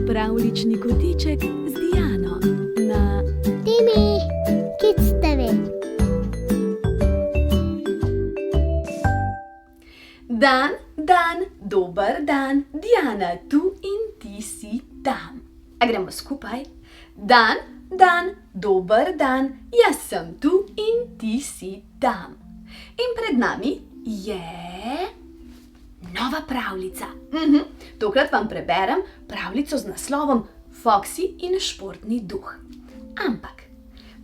Pravljični kotiček z Diano na Timi Kids TV. Dan, dober dan, Diana tu in ti si tam. A gremo skupaj? Dan, dober dan, jaz sem tu in ti si tam. In pred nami je nova pravljica. Tokrat vam preberem pravljico z naslovom Foxy in športni duh. Ampak,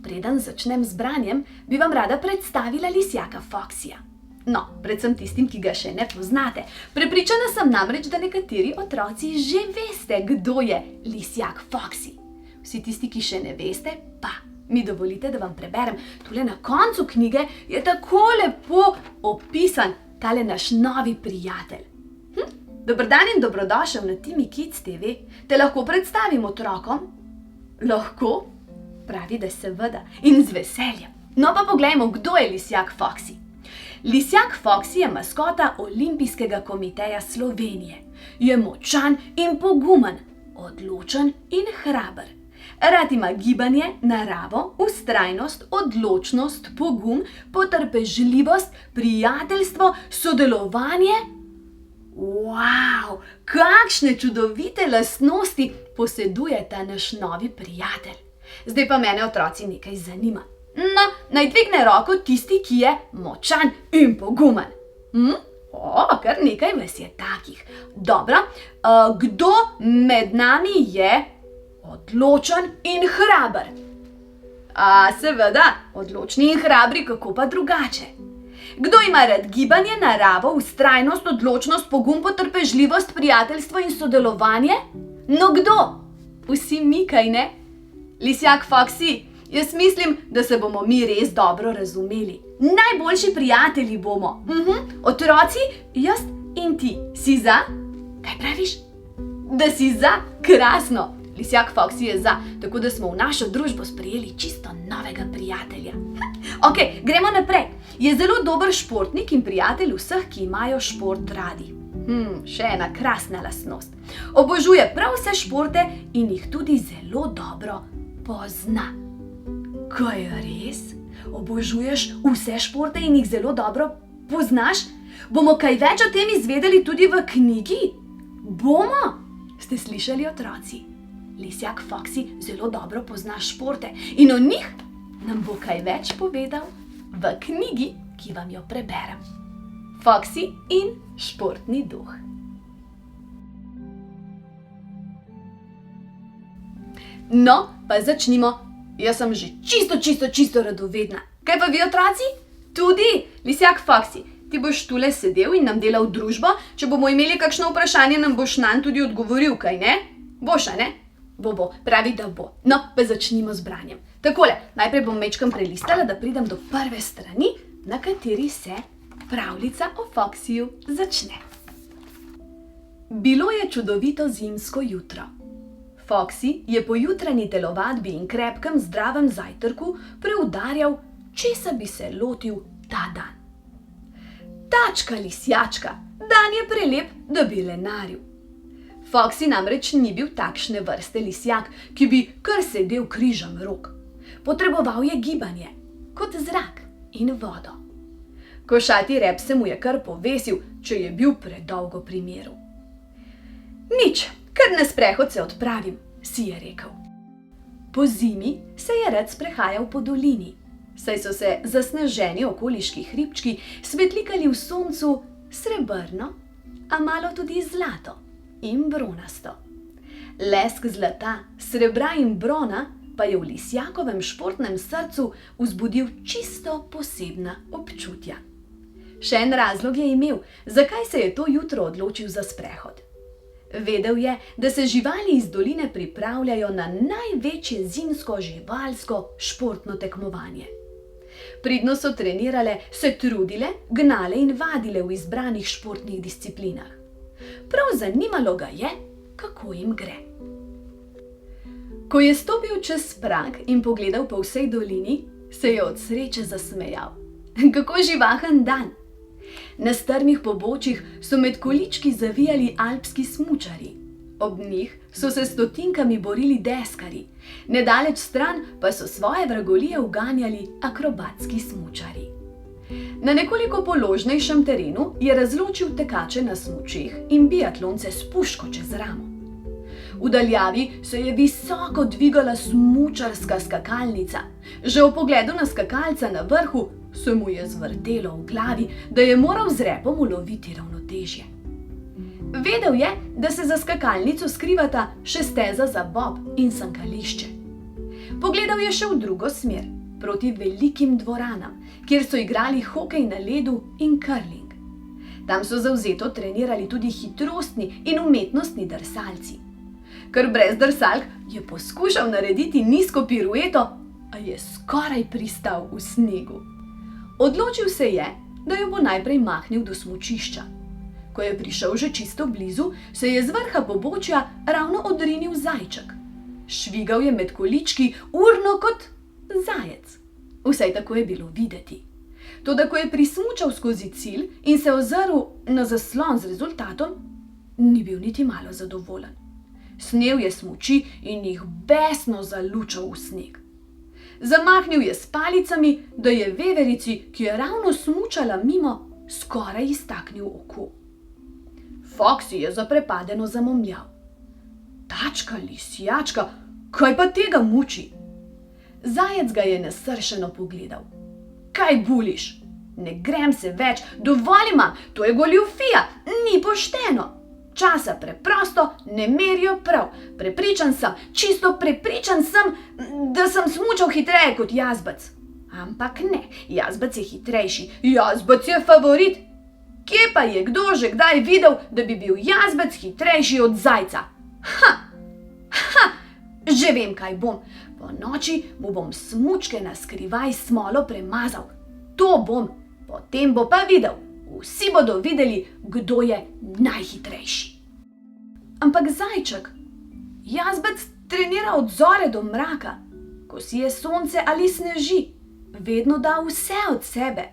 preden začnem z branjem, bi vam rada predstavila lisjaka Foxyja. No, predvsem tistim, ki ga še ne poznate. Prepričana sem namreč, da nekateri otroci že veste, kdo je lisjak Foxy. Vsi tisti, ki še ne veste, pa mi dovolite, da vam preberem. Tule na koncu knjige je tako lepo opisan tale naš novi prijatelj. Dober dan in dobrodošel na Timi Kids TV. Te lahko predstavim otrokom? Lahko? Pravi, da seveda in z veseljem. No pa poglejmo, kdo je lisjak Foxy. Lisjak Foxy je maskota Olimpijskega komiteja Slovenije. Je močan in pogumen, odločen in hraber. Rad ima gibanje, naravo, vztrajnost, odločnost, pogum, potrpežljivost, prijateljstvo, sodelovanje. Wow, kakšne čudovite lastnosti poseduje ta naš novi prijatelj. Zdaj pa mene, otroci, nekaj zanima. No, naj dvigne roko tisti, ki je močan in pogumen. Kar nekaj vas je takih. Dobro, kdo med nami je odločen in hraber? Seveda, odločni in hrabri, kako pa drugače. Kdo ima rad gibanje, naravo, vztrajnost, odločnost, pogum, potrpežljivost, prijateljstvo in sodelovanje? No kdo? Vsi mi, kaj ne? Lisjak Foxy, jaz mislim, da se bomo mi res dobro razumeli. Najboljši prijatelji bomo. Otroci, jaz in ti. Si za? Kaj praviš? Da si za? Krasno! Lisjak Foxy je za, tako da smo v našo družbo sprejeli čisto novega prijatelja. Ok, gremo naprej. Je zelo dober športnik in prijatelj vseh, ki imajo šport radi. Še ena krasna lastnost. Obožuje prav vse športe in jih tudi zelo dobro pozna. Kaj je res? Obožuješ vse športe in jih zelo dobro poznaš? Bomo kaj več o tem izvedeli tudi v knjigi? Bomo? Ste slišali, otroci? Lisjak Foxy zelo dobro pozna športe in o njih nam bo kaj več povedal v knjigi, ki vam jo preberem. Foxy in športni duh. No, pa začnimo. Jaz sem že čisto radovedna. Kaj pa vi, otroci? Tudi, lisjak Foxy, ti boš tule sedel in nam delal družbo. Če bomo imeli kakšno vprašanje, nam boš nanj tudi odgovoril, kaj ne? Boš, a ne? Bo, pravi, da bo. No, pa začnimo z branjem. Takole, najprej bom mečkam prelistala, da pridem do prve strani, na kateri se pravljica o Foxyju začne. Bilo je čudovito zimsko jutro. Foxy je po jutranji telovadbi in krepkem zdravem zajtrku preudarjal, česa bi se lotil ta dan. Tačka, lisjačka, dan je prelep, da bi lenaril. Foxy namreč ni bil takšne vrste lisjak, ki bi kar sedel križem rok. Potreboval je gibanje, kot zrak in vodo. Košati rep se mu je kar povesil, če je bil predolgo pri miru. Nič, kar na sprehod se odpravim, si je rekel. Po zimi se je rad sprehajal po dolini, saj so se zasneženi okoliški hribčki svetlikali v soncu srebrno, a malo tudi zlato in bronasto. Lesk zlata, srebra in brona pa je v lisjakovem športnem srcu vzbudil čisto posebna občutja. Še en razlog je imel, zakaj se je to jutro odločil za sprehod. Vedel je, da se živali iz doline pripravljajo na največje zimsko živalsko športno tekmovanje. Pridno so trenirale, se trudile, gnale in vadile v izbranih športnih disciplinah. Prav zanimalo ga je, kako jim gre. Ko je stopil čez prag in pogledal po vsej dolini, se je od sreče zasmejal. Kako živahen dan! Na strmih pobočjih so med količki zavijali alpski smučarji. Ob njih so se s stotinkami borili deskarji, nedaleč stran pa so svoje vragolije uganjali akrobatski smučarji. Na nekoliko položnejšem terenu je razločil tekače na smučeh in biatlonce s puško čez ramo. V daljavi se je visoko dvigala smučarska skakalnica. Že ob pogledu na skakalca na vrhu se mu je zvrtelo v glavi, da je moral z repom uloviti ravnotežje. Vedel je, da se za skakalnico skrivata še steza za bob in sankališče. Pogledal je še v drugo smer, proti velikim dvoranam, kjer so igrali hokej na ledu in curling. Tam so zavzeto trenirali tudi hitrostni in umetnostni drsalci. Ker brez drsalk je poskušal narediti nizko pirueto, a je skoraj pristal v snegu. Odločil se je, da jo bo najprej mahnil do smučišča. Ko je prišel že čisto blizu, se je z vrha pobočja ravno odrinil zajček. Švigal je med količki urno kot zajec. Vsaj tako je bilo videti. Toda ko je prismučal skozi cilj in se ozrl na zaslon z rezultatom, ni bil niti malo zadovoljen. Snel je smuči in jih besno zalučal v sneg. Zamahnil je s palicami, da je veverici, ki je ravno smučala mimo, skoraj iztaknil oko. Foxy je zaprepadeno zamomljal. Tačka, lisjačka, kaj pa tega muči? Zajec ga je nasršeno pogledal. Kaj buliš? Ne grem se več, dovolj imam, to je goljufija, ni pošteno. Časa preprosto ne merijo prav. Prepričan sem, čisto prepričan sem, da sem smučal hitreje kot jazbec. Ampak ne, jazbec je hitrejši, jazbec je favorit. Kje pa je kdo že kdaj videl, da bi bil jazbec hitrejši od zajca? Že vem, kaj bom. Po noči mu bom smučke na skrivaj smolo premazal. To bom, potem bo pa videl. Vsi bodo videli, kdo je najhitrejši. Ampak zajček, jazbec trenira od zore do mraka. Ko sije sonce ali sneži, vedno da vse od sebe.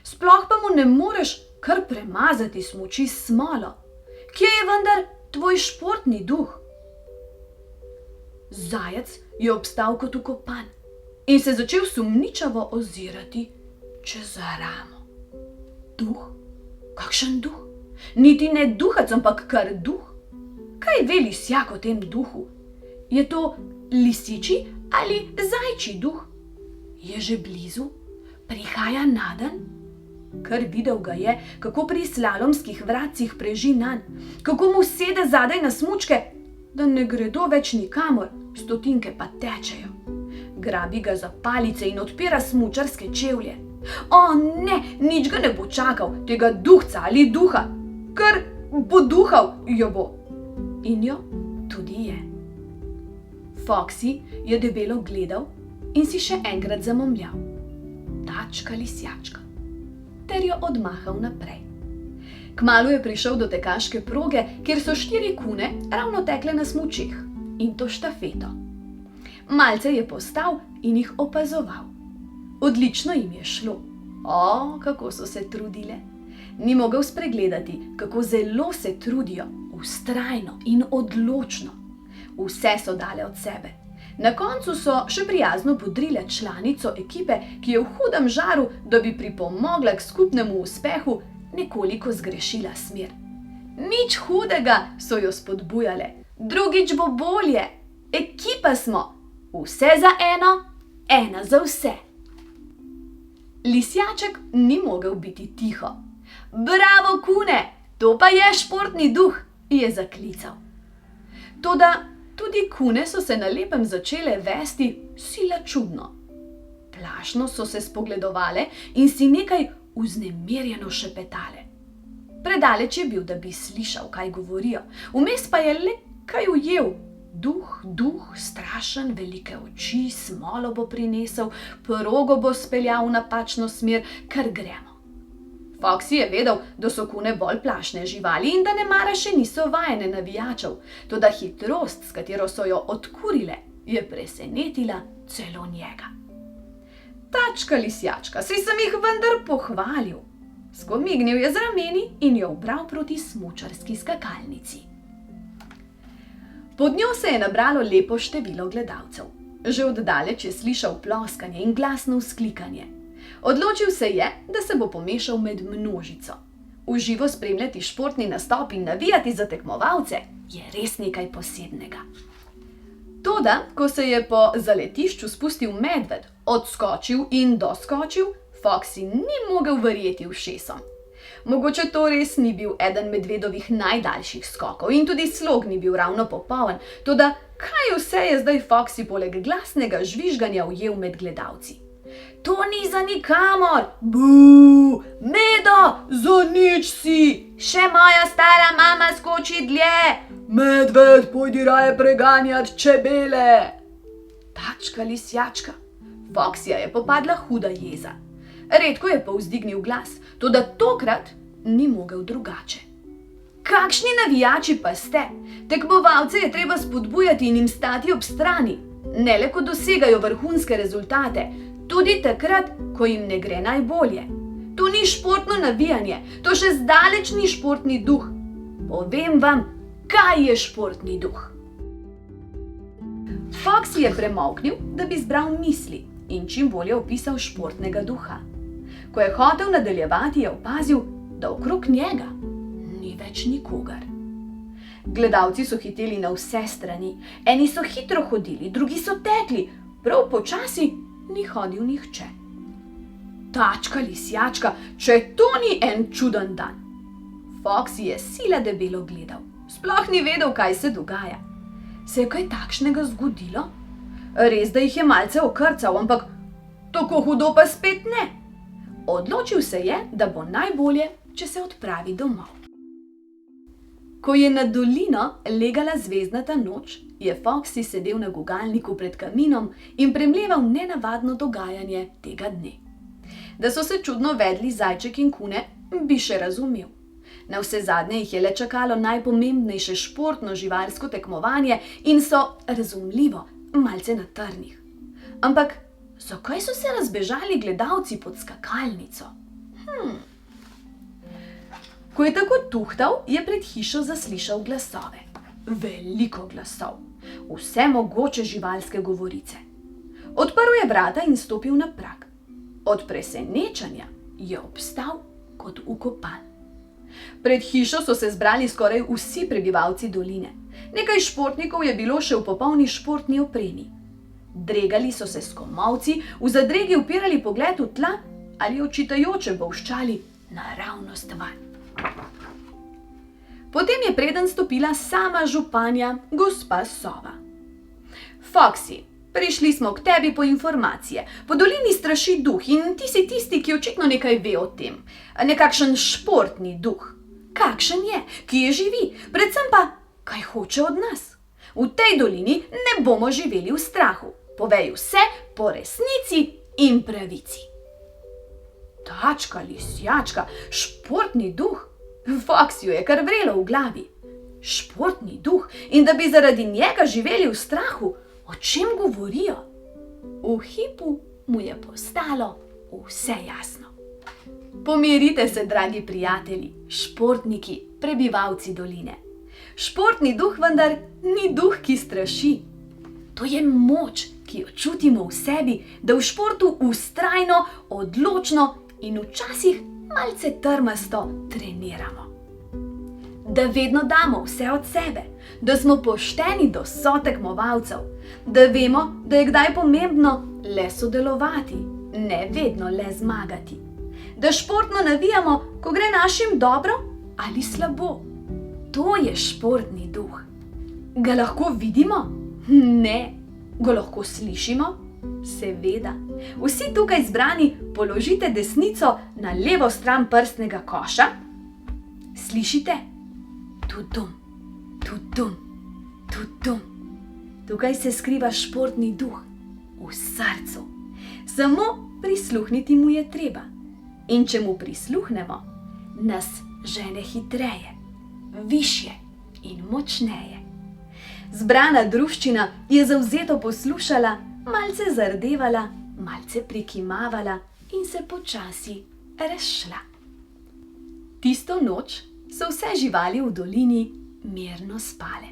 Sploh pa mu ne moreš kar premazati smuči s smolo. Kje je vendar tvoj športni duh? Zajec je obstal kot ukopan in se začel sumničavo ozirati čez ramo. Duh? Kakšen duh? Niti ne duhac, ampak kar duh. Kaj ve lisjak o tem duhu? Je to lisiči ali zajči duh? Je že blizu? Prihaja naden? Kar videl ga je, kako pri slalomskih vratcih preži nanj, kako mu sede zadaj na smučke, da ne gredo več nikamor, stotinke pa tečejo. Grabi ga za palice in odpira smučarske čevlje. O ne, nič ga ne bo čakal, tega duhca ali duha, kar poduhal jo bo. In jo tudi je. Foxy je debelo gledal in si še enkrat zamomljal. Tačka, lisjačka. Ter jo odmahal naprej. Kmalu je prišel do tekaške proge, kjer so 4 kune ravno tekle na smučeh, in to štafeto. Malce je postal in jih opazoval. Odlično jim je šlo. O, kako so se trudile. Ni mogel spregledati, kako zelo se trudijo, vztrajno in odločno. Vse so dale od sebe. Na koncu so še prijazno bodrile članico ekipe, ki je v hudem žaru, da bi pripomogla k skupnemu uspehu, nekoliko zgrešila smer. Nič hudega, so jo spodbujale. Drugič bo bolje. Ekipa smo. Vse za eno, ena za vse. Lisjaček ni mogel biti tiho. Bravo, kune, to pa je športni duh, je zaklical. Toda tudi kune so se na lepem začele vesti sila čudno. Plašno so se spogledovale in si nekaj vznemirjeno šepetale. Predaleč je bil, da bi slišal, kaj govorijo. Vmes pa je le kaj ujel. Duh, strašen, velike oči, smolo bo prinesel, progo bo speljal v napačno smer, kar gremo. Foxy je vedel, da so kune bolj plašne živali in da nemara še niso vajene navijačev, toda hitrost, s katero so jo odkurile, je presenetila celo njega. Tačka, lisjačka, saj sem jih vendar pohvalil. Skomignil je z rameni in jo ubral proti smučarski skakalnici. Pod njo se je nabralo lepo število gledalcev. Že od daleč je slišal ploskanje in glasno vzklikanje. Odločil se je, da se bo pomešal med množico. V živo spremljati športni nastop in navijati za tekmovalce je res nekaj posebnega. Toda, ko se je po zaletišču spustil medved, odskočil in doskočil, Foxy ni mogel verjeti ušesom. Mogoče to res ni bil eden medvedovih najdaljših skokov in tudi slog ni bil ravno popoln, toda kaj vse je zdaj Foxy poleg glasnega žvižganja ujel med gledalci? To ni za nikamor! Buu! Medo, za nič si! Še moja stara mama skoči dlje! Medved, pojdi raje preganjat čebele! Tačka, lisjačka! Foxyja je popadla huda jeza. Redko je povzdignil glas, toda tokrat ni mogel drugače. Kakšni navijači pa ste? Tekmovalce je treba spodbujati in jim stati ob strani. Ne le, ko dosegajo vrhunske rezultate, tudi takrat, ko jim ne gre najbolje. To ni športno navijanje, to še zdaleč ni športni duh. Povem vam, kaj je športni duh. Foxy je premolknil, da bi zbral misli in čim bolje opisal športnega duha. Ko je hotel nadaljevati, je opazil, da okrog njega ni več nikogar. Gledalci so hiteli na vse strani, eni so hitro hodili, drugi so tekli, prav počasi ni hodil nihče. Tačka, lisjačka, če to ni en čuden dan! Foxy je sila debelo gledal, sploh ni vedel, kaj se dogaja. Se je kaj takšnega zgodilo? Res, da jih je malce okrcal, ampak tako hudo pa spet ne. Odločil se je, da bo najbolje, če se odpravi domov. Ko je nad dolino legala zvezdnata noč, je Foxy sedel na gugalniku pred kaminom in premleval nenavadno dogajanje tega dne. Da so se čudno vedli zajček in kune, bi še razumel. Navsezadnje jih je le čakalo najpomembnejše športno živalsko tekmovanje in so, razumljivo, malce na trnih. Ampak zakaj so se razbežali gledalci pod skakalnico? Ko je tako tuhtal, je pred hišo zaslišal glasove. Veliko glasov. Vse mogoče živalske govorice. Odprl je vrata in stopil na prag. Od presenečenja je obstal kot ukopan. Pred hišo so se zbrali skoraj vsi prebivalci doline. Nekaj športnikov je bilo še v popolni športni opremi. Dregali so se s komolci, v zadregi upirali pogled v tla ali očitajoče bolščali naravnost vanj. Potem je preden stopila sama županja, gospa Sova. Foxy, prišli smo k tebi po informacije. Po dolini straši duh in ti si tisti, ki očitno nekaj ve o tem. Nekakšen športni duh. Kakšen je, kje živi, predvsem pa, kaj hoče od nas? V tej dolini ne bomo živeli v strahu. Povej vse po resnici in pravici. Tačka, lisjačka, športni duh? Foxyju je kar vrelo v glavi. Športni duh in da bi zaradi njega živeli v strahu? O čem govorijo? V hipu mu je postalo vse jasno. Pomirite se, dragi prijatelji, športniki, prebivalci doline. Športni duh vendar ni duh, ki straši. To je moč, ki jo čutimo v sebi, da v športu vztrajno, odločno in včasih malce trmasto treniramo. Da vedno damo vse od sebe, da smo pošteni do sotekmovalcev, da vemo, da je kdaj pomembno le sodelovati, ne vedno le zmagati. Da športno navijamo, ko gre našim dobro ali slabo. To je športni duh. Ga lahko vidimo? Ne. Ga lahko slišimo? Seveda. Vsi tukaj zbrani položite desnico na levo stran prstnega koša. Slišite? Tudum, tudum, tudum. Tukaj se skriva športni duh. V srcu. Samo prisluhniti mu je treba. In če mu prisluhnemo, nas žene hitreje, višje in močneje. Zbrana druščina je zavzeto poslušala, malce zardevala, malce prikimavala in se počasi razšla. Tisto noč so vse živali v dolini mirno spale.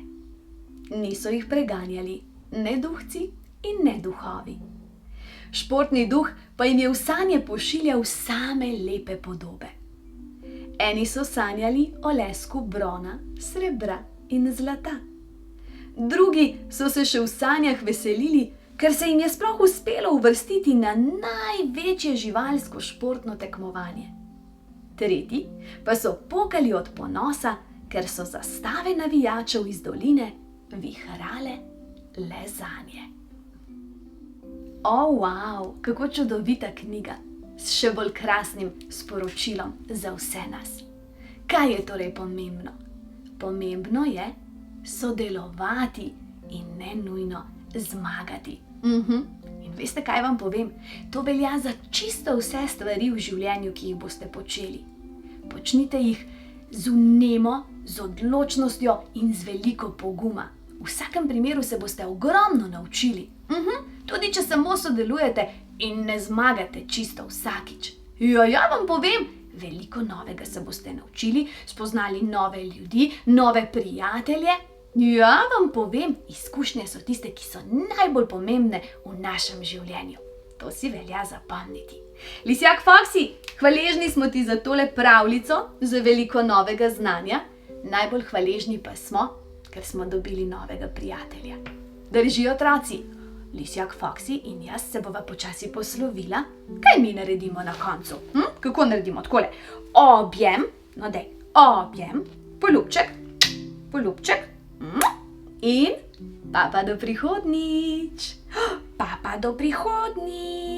Niso jih preganjali ne duhci in ne duhovi. Športni duh pa jim je v sanje pošiljal same lepe podobe. Eni so sanjali o lesku brona, srebra in zlata. Drugi so se še v sanjah veselili, ker se jim je sploh uspelo uvrstiti na največje živalsko športno tekmovanje. Tretji pa so pokali od ponosa, ker so zastave navijačev iz doline vihrale le zanje. O, wow, kako čudovita knjiga, s še bolj krasnim sporočilom za vse nas. Kaj je torej pomembno? Pomembno je sodelovati in ne nujno zmagati. In veste, kaj vam povem? To velja za čisto vse stvari v življenju, ki jih boste počeli. Počnite jih z vnemo, z odločnostjo in z veliko poguma. V vsakem primeru se boste ogromno naučili. Tudi če samo sodelujete in ne zmagate čisto vsakič. Ja, vam povem, veliko novega se boste naučili, spoznali nove ljudi, nove prijatelje. Ja, vam povem, izkušnje so tiste, ki so najbolj pomembne v našem življenju. To si velja zapomniti. Lisjak Foxy, hvaležni smo ti za tole pravljico, za veliko novega znanja. Najbolj hvaležni pa smo, ker smo dobili novega prijatelja. Drži, otroci, Lisjak Foxy in jaz se bova počasi poslovila. Kaj mi naredimo na koncu? Kako naredimo? Takole. Objem, no dej, objem, poljubček, poljubček in papa do prihodnjič. Papa do prihodnjič.